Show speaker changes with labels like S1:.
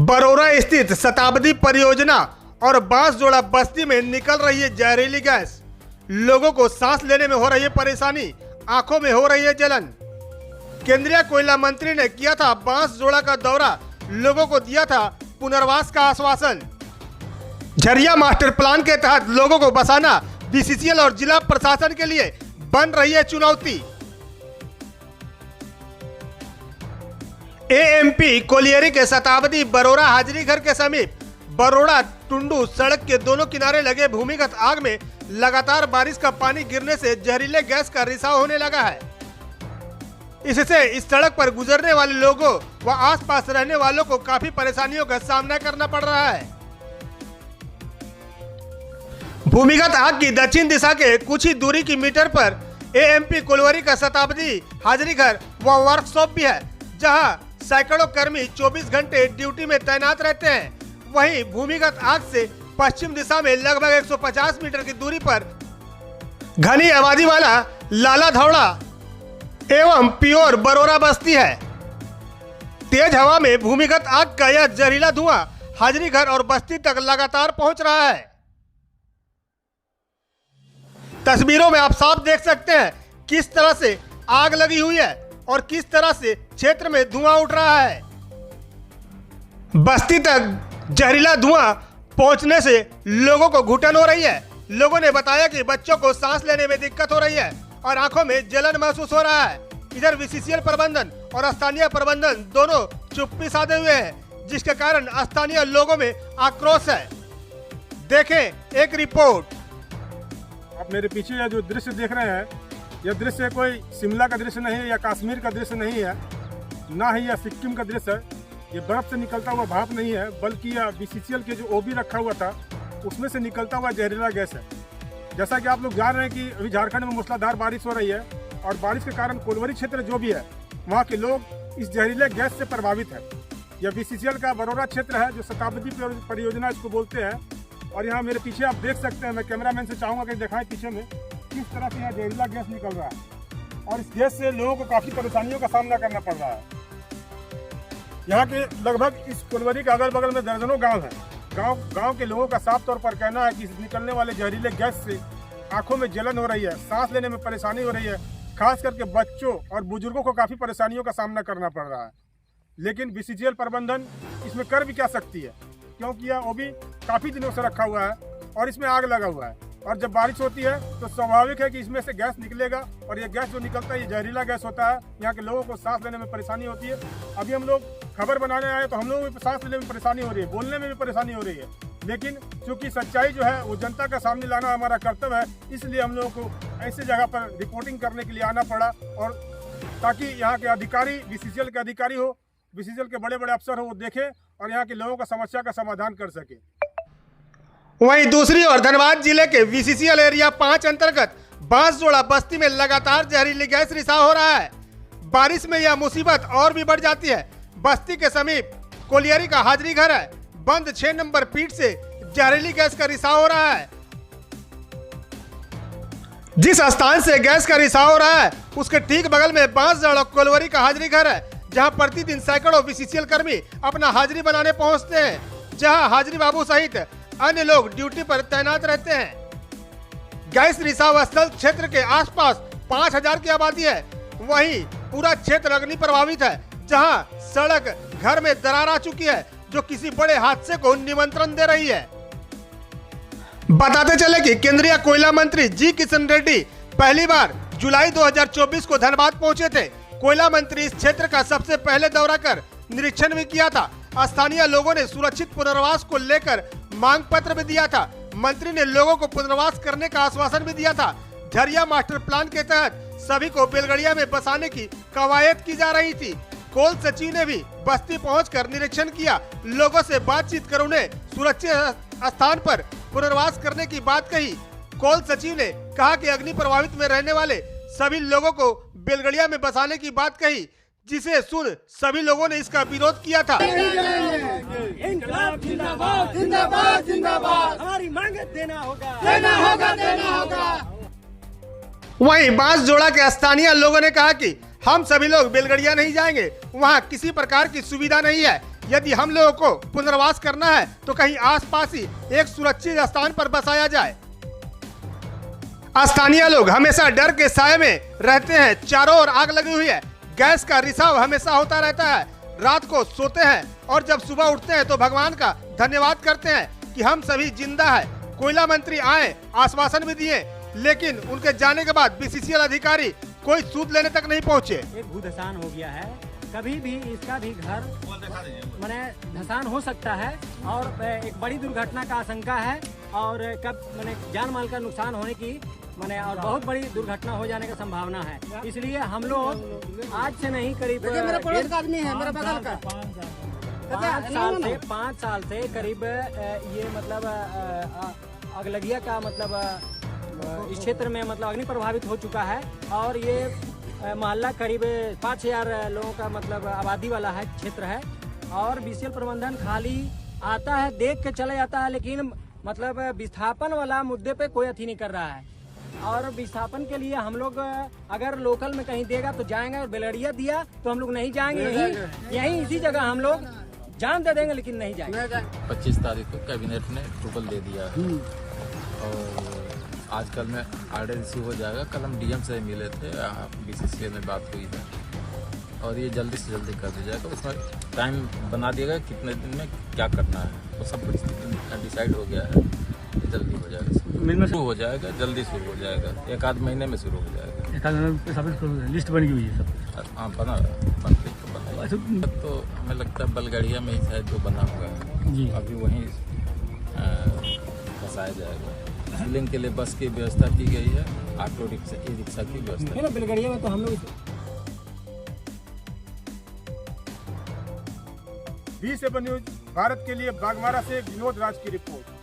S1: बरोरा स्थित शताब्दी परियोजना और बांसजोड़ा बस्ती में निकल रही है जहरीली गैस। लोगों को सांस लेने में हो रही है परेशानी, आंखों में हो रही है जलन। केंद्रीय कोयला मंत्री ने किया था बांसजोड़ा का दौरा, लोगों को दिया था पुनर्वास का आश्वासन। झरिया मास्टर प्लान के तहत लोगों को बसाना बीसीसीएल और जिला प्रशासन के लिए बन रही है चुनौती। एएमपी कोलियरी के शताब्दी बरोरा हाजरी घर के समीप बरोड़ा टुंडू सड़क के दोनों किनारे लगे भूमिगत आग में लगातार बारिश का पानी गिरने से जहरीले गैस का रिसाव होने लगा है। इससे इस सड़क पर गुजरने वाले लोगों व आसपास रहने वालों को काफी परेशानियों का सामना करना पड़ रहा है। भूमिगत आग की दक्षिण दिशा के कुछ ही दूरी की मीटर पर एएमपी कोलियरी का शताब्दी हाजरी घर व वर्कशॉप भी है, जहां सैकड़ों कर्मी 24 घंटे ड्यूटी में तैनात रहते हैं। वहीं भूमिगत आग से पश्चिम दिशा में लगभग 150 मीटर की दूरी पर घनी आबादी वाला लाला धौड़ा एवं प्योर बरोरा बस्ती है। तेज हवा में भूमिगत आग का यह जहरीला धुआं हाजरी घर और बस्ती तक लगातार पहुंच रहा है। तस्वीरों में आप साफ देख सकते हैं किस तरह से आग लगी हुई है और किस तरह से क्षेत्र में धुआं उठ रहा है। बस्ती तक जहरीला धुआं पहुंचने से लोगों को घुटन हो रही है। लोगों ने बताया कि बच्चों को सांस लेने में दिक्कत हो रही है और आंखों में जलन महसूस हो रहा है। इधर बीसीसीएल प्रबंधन और स्थानीय प्रबंधन दोनों चुप्पी साधे हुए हैं, जिसके कारण स्थानीय लोगों में आक्रोश है। देखें एक रिपोर्ट।
S2: आप मेरे पीछे यह जो दृश्य देख रहे हैं, यह दृश्य कोई शिमला का दृश्य नहीं है या कश्मीर का दृश्य नहीं है, ना ही यह सिक्किम का दृश्य है। ये बर्फ से निकलता हुआ भाप नहीं है, बल्कि यह बीसीसीएल के जो ओबी रखा हुआ था उसमें से निकलता हुआ जहरीला गैस है। जैसा कि आप लोग जान रहे हैं कि अभी झारखंड में मूसलाधार बारिश हो रही है और बारिश के कारण कोलियरी क्षेत्र जो भी है वहाँ के लोग इस जहरीले गैस से प्रभावित है। यह बीसीसीएल का बरोरा क्षेत्र है, जो शताब्दी परियोजना इसको बोलते हैं। और यहाँ मेरे पीछे आप देख सकते हैं, मैं कैमरामैन से चाहूँगा कि दिखाएं पीछे में किस तरह से यहाँ जहरीला गैस निकल रहा है और इस गैस से लोगों को काफ़ी परेशानियों का सामना करना पड़ रहा है। यहाँ के लगभग इस कोलियरी के अगल बगल में दर्जनों गांव हैं। गांव के लोगों का साफ तौर पर कहना है कि इस निकलने वाले जहरीले गैस से आंखों में जलन हो रही है, सांस लेने में परेशानी हो रही है। खास करके बच्चों और बुजुर्गों को काफ़ी परेशानियों का सामना करना पड़ रहा है। लेकिन बीसीसीएल प्रबंधन इसमें कर भी क्या सकती है, क्योंकि यह ओबी काफ़ी दिनों से रखा हुआ है और इसमें आग लगा हुआ है। और जब बारिश होती है तो स्वाभाविक है कि इसमें से गैस निकलेगा और ये गैस जो निकलता है ये जहरीला गैस होता है। यहाँ के लोगों को सांस लेने में परेशानी होती है। अभी हम लोग खबर बनाने आए तो हम लोगों को सांस लेने में परेशानी हो रही है, बोलने में भी परेशानी हो रही है। लेकिन चूंकि सच्चाई जो है वो जनता का सामने लाना हमारा कर्तव्य है, इसलिए हम लोगों को ऐसी जगह पर रिपोर्टिंग करने के लिए आना पड़ा, और ताकि यहाँ के अधिकारी, बीसीसीएल के अधिकारी हो, बीसीसीएल के बड़े बड़े अफसर हो, वो देखें और यहाँ के लोगों का समस्या का समाधान कर सके।
S1: वहीं दूसरी ओर धनबाद जिले के बीसीसीएल एरिया 5 अंतर्गत बांसजोड़ा बस्ती में लगातार जहरीली गैस रिसाव हो रहा है। बारिश में यह मुसीबत और भी बढ़ जाती है। बस्ती के समीप कोलियरी का हाजरी घर है, बंद 6 नंबर पीठ से जहरीली गैस का रिसाव हो रहा है। जिस स्थान से गैस का रिसाव हो रहा है उसके ठीक बगल में बांसजोड़ा कोलियरी का हाजरी घर है, जहां प्रतिदिन सैकड़ों बीसीसीएल कर्मी अपना हाजिरी बनाने पहुंचते हैं, जहां हाजिरी बाबू सहित अन्य लोग ड्यूटी पर तैनात रहते हैं। गैस रिसाव स्थल क्षेत्र के आसपास 5000 की आबादी है। वहीं पूरा क्षेत्र अग्नि प्रभावित है, जहां सड़क घर में दरार आ चुकी है, जो किसी बड़े हादसे को निमंत्रण दे रही है। बताते चले कि केंद्रीय कोयला मंत्री जी किशन रेड्डी पहली बार जुलाई 2024 को धनबाद पहुंचे थे। कोयला मंत्री इस क्षेत्र का सबसे पहले दौरा कर निरीक्षण भी किया था। स्थानीय लोगों ने सुरक्षित पुनर्वास को लेकर मांग पत्र भी दिया था। मंत्री ने लोगों को पुनर्वास करने का आश्वासन भी दिया था। झरिया मास्टर प्लान के तहत सभी को बेलगड़िया में बसाने की कवायद की जा रही थी। कोल सचिव ने भी बस्ती पहुंचकर निरीक्षण किया, लोगों से बातचीत कर उन्हें सुरक्षित स्थान पर पुनर्वास करने की बात कही। कोल सचिव ने कहा कि अग्नि प्रभावित में रहने वाले सभी लोगों को बेलगड़िया में बसाने की बात कही, जिसे सुन सभी लोगों ने इसका विरोध किया था।
S3: इंकलाब जिंदाबाद जिंदाबाद जिंदाबाद, हमारी मांग देना होगा।
S1: वहीं बांसजोड़ा के स्थानीय लोगों ने कहा कि हम सभी लोग बेलगड़िया नहीं जाएंगे, वहां किसी प्रकार की सुविधा नहीं है। यदि हम लोगों को पुनर्वास करना है तो कहीं आसपास ही एक सुरक्षित स्थान पर बसाया जाए। स्थानीय लोग हमेशा डर के साए में रहते हैं। चारों ओर आग लगी हुई है। गैस का रिसाव हमेशा होता रहता है। रात को सोते हैं और जब सुबह उठते हैं तो भगवान का धन्यवाद करते हैं कि हम सभी जिंदा है। कोयला मंत्री आए, आश्वासन भी दिए, लेकिन उनके जाने के बाद बीसीसीएल अधिकारी कोई सूद लेने तक नहीं पहुंचे।
S4: एक भूधसान हो गया है, कभी भी इसका भी घर माने धसान हो सकता है और एक बड़ी दुर्घटना का आशंका है और कब माने जान माल का नुकसान होने की माने और बहुत बड़ी दुर्घटना हो जाने का संभावना है। इसलिए हम लोग आज से नहीं करीब
S3: मेरा पड़ोस का आदमी है, मेरा बगल का
S4: 5 साल से करीब ये मतलब अगलगिया का मतलब इस क्षेत्र में मतलब अग्नि प्रभावित हो चुका है और ये मोहल्ला करीब 5,000 लोगों का मतलब आबादी वाला है क्षेत्र है और बीसीएल प्रबंधन खाली आता है, देख के चले जाता है, लेकिन मतलब विस्थापन वाला मुद्दे पे कोई अथी नहीं कर रहा है। और विस्थापन के लिए हम लोग अगर लोकल में कहीं देगा तो जाएंगे और बेलड़िया दिया तो हम लोग नहीं जाएंगे, यहीं इसी जगह हम लोग जान दे देंगे लेकिन नहीं जाएंगे।
S5: 25 तारीख को कैबिनेट ने अप्रूवल दे दिया है और आजकल में ऑर्डर इश्यू हो जाएगा। कल हम डीएम से मिले थे, बीसीसीएल में बात हुई है और ये जल्दी से जल्दी कर दिया जाएगा। उसमें टाइम बना दिएगा कितने दिन में क्या करना है, वो सब कुछ डिसाइड हो गया है, जल्दी हो जाएगा, शुरू हो जाएगा, जल्दी शुरू हो जाएगा, 1-आध महीने में शुरू हो जाएगा।
S6: लिस्ट बनी हुई है सब?
S5: हाँ बना तो हमें लगता है बलगड़िया में ही शायद जो बना हुआ है अभी वहीं फंसाया जाएगा। सीलिंग के लिए बस की व्यवस्था की गई है, ऑटो रिक्शा, ई रिक्शा की व्यवस्था।
S4: बेलगड़िया में तो हम लोग
S2: 20 न्यूज़ भारत के लिए बागमारा से विनोद राज की रिपोर्ट।